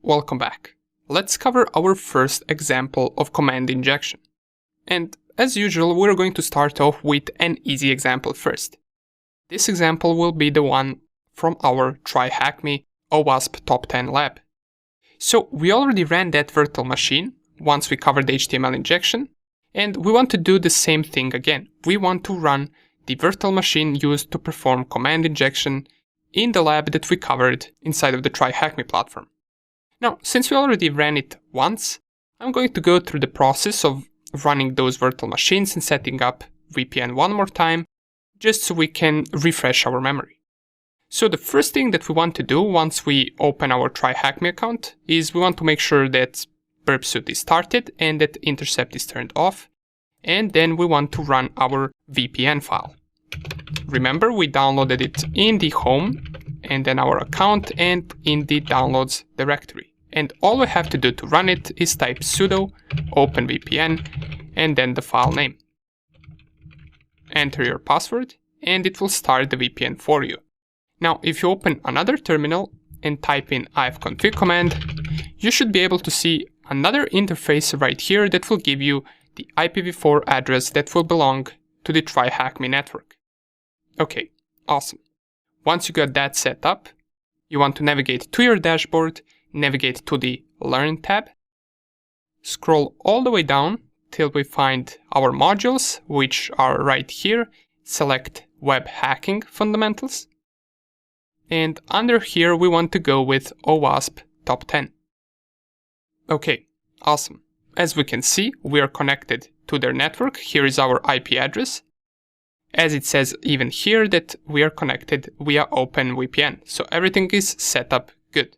welcome back. Let's cover our first example of command injection. And as usual, we're going to start off with an easy example first. This example will be the one from our TryHackMe OWASP Top 10 lab. So we already ran that virtual machine once we covered HTML injection, and we want to do the same thing again. We want to run the virtual machine used to perform command injection in the lab that we covered inside of the TryHackMe platform. Now, since we already ran it once, I'm going to go through the process of running those virtual machines and setting up VPN one more time, just so we can refresh our memory. So the first thing that we want to do once we open our TryHackMe account is we want to make sure that burp suite is started and that intercept is turned off, and then we want to run our VPN file. Remember, we downloaded it in the home and then our account and in the downloads directory. And all we have to do to run it is type sudo openvpn and then the file name. Enter your password and it will start the VPN for you. Now, if you open another terminal and type in ifconfig command, you should be able to see another interface right here that will give you the IPv4 address that will belong to the TryHackMe network. Okay, awesome. Once you got that set up, you want to navigate to your dashboard, navigate to the Learn tab, scroll all the way down till we find our modules, which are right here. Select Web Hacking Fundamentals. And under here, we want to go with OWASP Top 10. Okay, awesome. As we can see, we are connected to their network. Here is our IP address. As it says even here that we are connected via OpenVPN. So everything is set up good.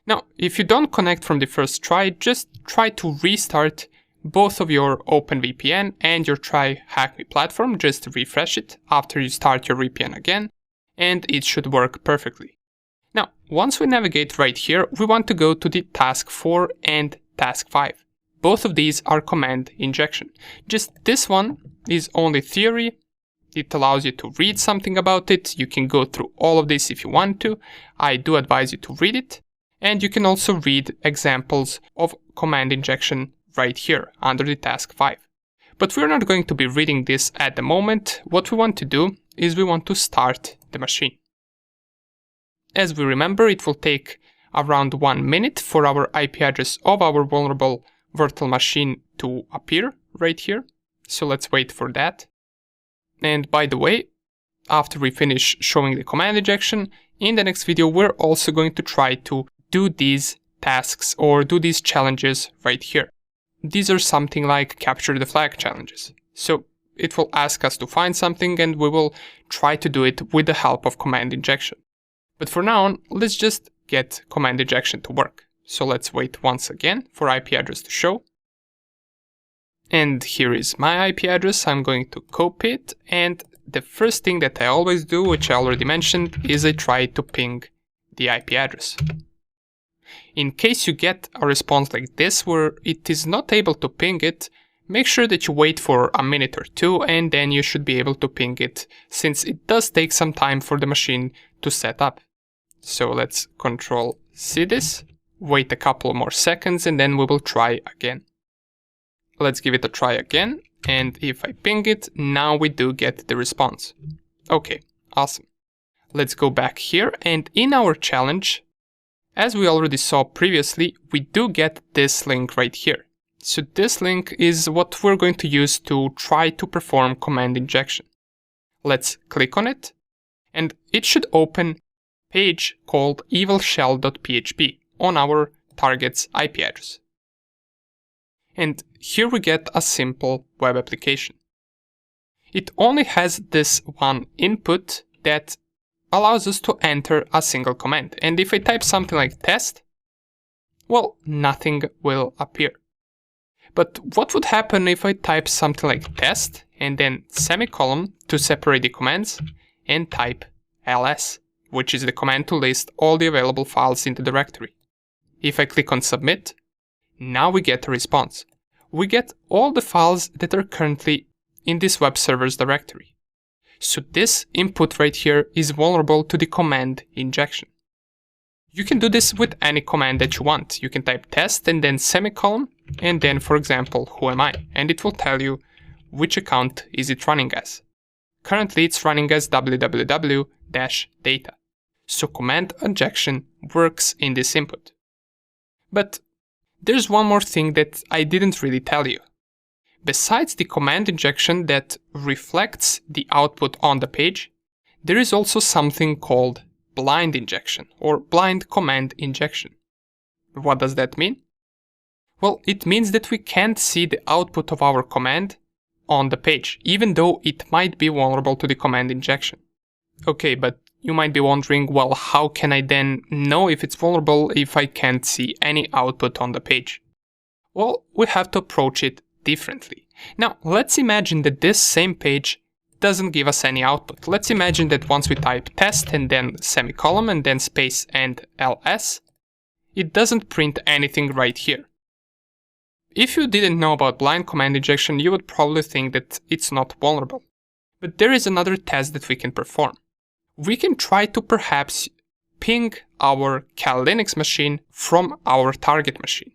Now, if you don't connect from the first try, just try to restart both of your OpenVPN and your TryHackMe platform. Just refresh it after you start your VPN again, and it should work perfectly. Now, once we navigate right here, we want to go to the task 4 and task 5. Both of these are command injection. Just this one is only theory. It allows you to read something about it. You can go through all of this if you want to. I do advise you to read it. And you can also read examples of command injection right here under the task 5. But we're not going to be reading this at the moment. What we want to do is we want to start the machine. As we remember, it will take around 1 minute for our IP address of our vulnerable virtual machine to appear right here. So let's wait for that. And by the way, after we finish showing the command injection, in the next video, we're also going to try to do these tasks or do these challenges right here. These are something like capture the flag challenges. So it will ask us to find something and we will try to do it with the help of command injection. But for now, let's just get command injection to work. So let's wait once again for IP address to show. And here is my IP address. I'm going to copy it. And the first thing that I always do, which I already mentioned, is I try to ping the IP address. In case you get a response like this where it is not able to ping it, make sure that you wait for a minute or two and then you should be able to ping it, since it does take some time for the machine to set up. So let's Control-C this, wait a couple more seconds and then we will try again. Let's give it a try again, and if I ping it, now we do get the response. Okay, awesome. Let's go back here, and in our challenge, as we already saw previously, we do get this link right here. So this link is what we're going to use to try to perform command injection. Let's click on it, and it should open a page called evilshell.php on our target's IP address. And here we get a simple web application. It only has this one input that allows us to enter a single command. And if I type something like test, well, nothing will appear. But what would happen if I type something like test and then semicolon to separate the commands and type ls, which is the command to list all the available files in the directory? If I click on submit, now we get a response. We get all the files that are currently in this web server's directory. So this input right here is vulnerable to the command injection. You can do this with any command that you want. You can type test and then semicolon, and then, for example, who am I? And it will tell you which account is it running as. Currently, it's running as www-data. So command injection works in this input. But there's one more thing that I didn't really tell you. Besides the command injection that reflects the output on the page, there is also something called blind injection or blind command injection. What does that mean? Well, it means that we can't see the output of our command on the page, even though it might be vulnerable to the command injection. Okay, but you might be wondering, well, how can I then know if it's vulnerable if I can't see any output on the page? Well, we have to approach it differently. Now, let's imagine that this same page doesn't give us any output. Let's imagine that once we type test and then semicolon and then space and ls, it doesn't print anything right here. If you didn't know about blind command injection, you would probably think that it's not vulnerable. But there is another test that we can perform. We can try to perhaps ping our Cal Linux machine from our target machine.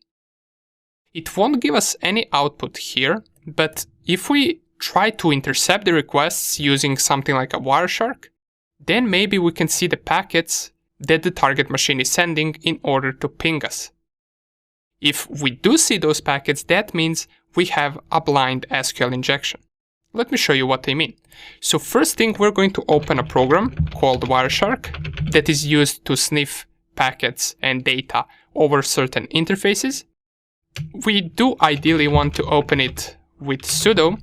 It won't give us any output here, but if we try to intercept the requests using something like a Wireshark, then maybe we can see the packets that the target machine is sending in order to ping us. If we do see those packets, that means we have a blind SQL injection. Let me show you what I mean. So first thing, we're going to open a program called Wireshark that is used to sniff packets and data over certain interfaces. We do ideally want to open it with sudo,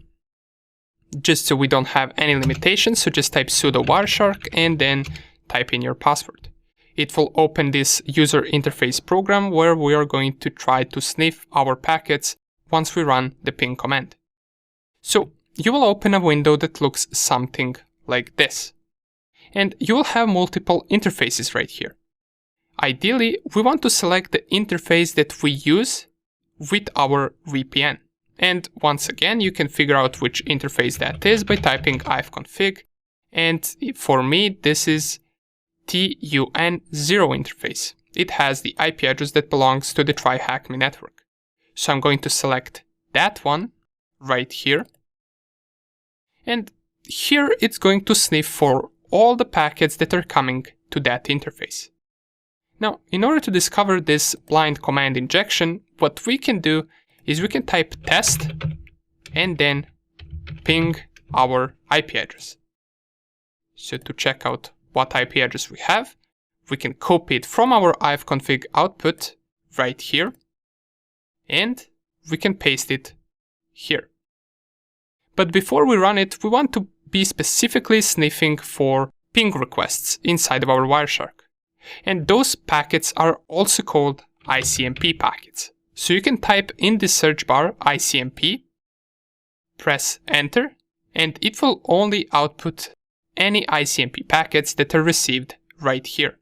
just so we don't have any limitations. So just type sudo Wireshark and then type in your password. It will open this user interface program where we are going to try to sniff our packets once we run the ping command. So you will open a window that looks something like this. And you will have multiple interfaces right here. Ideally, we want to select the interface that we use with our VPN. And once again, you can figure out which interface that is by typing ifconfig. And for me, this is TUN0 interface. It has the IP address that belongs to the TryHackMe network. So I'm going to select that one right here. And here it's going to sniff for all the packets that are coming to that interface. Now, in order to discover this blind command injection, what we can do is we can type test and then ping our IP address. So to check out what IP address we have, we can copy it from our ifconfig output right here, and we can paste it here. But before we run it, we want to be specifically sniffing for ping requests inside of our Wireshark. And those packets are also called ICMP packets. So you can type in the search bar ICMP, press enter, and it will only output any ICMP packets that are received right here.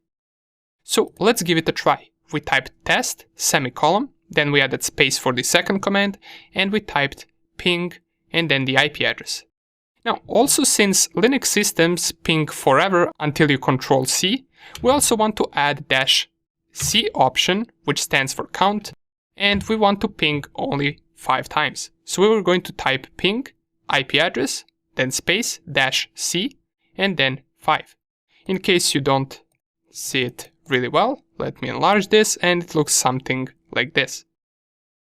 So let's give it a try. We typed test, semicolon, then we added space for the second command, and we typed ping and then the IP address. Now, also since Linux systems ping forever until you Control C, we also want to add -C option, which stands for count, and we want to ping only 5 times. So we were going to type ping, IP address, then space, -C, and then 5. In case you don't see it really well, let me enlarge this, and it looks something like this.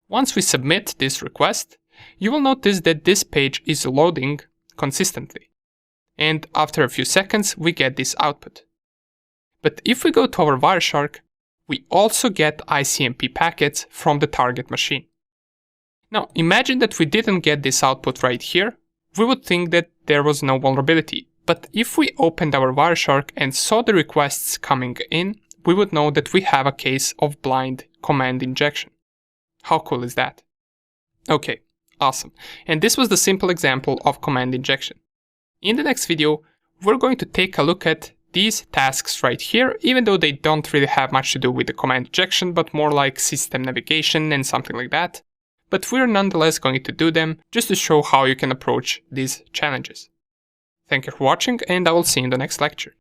Once we submit this request, you will notice that this page is loading consistently. And after a few seconds, we get this output. But if we go to our Wireshark, we also get ICMP packets from the target machine. Now, imagine that we didn't get this output right here. We would think that there was no vulnerability. But if we opened our Wireshark and saw the requests coming in, we would know that we have a case of blind command injection. How cool is that? Okay, awesome. And this was the simple example of command injection. In the next video, we're going to take a look at these tasks right here, even though they don't really have much to do with the command injection, but more like system navigation and something like that. But we're nonetheless going to do them just to show how you can approach these challenges. Thank you for watching, and I will see you in the next lecture.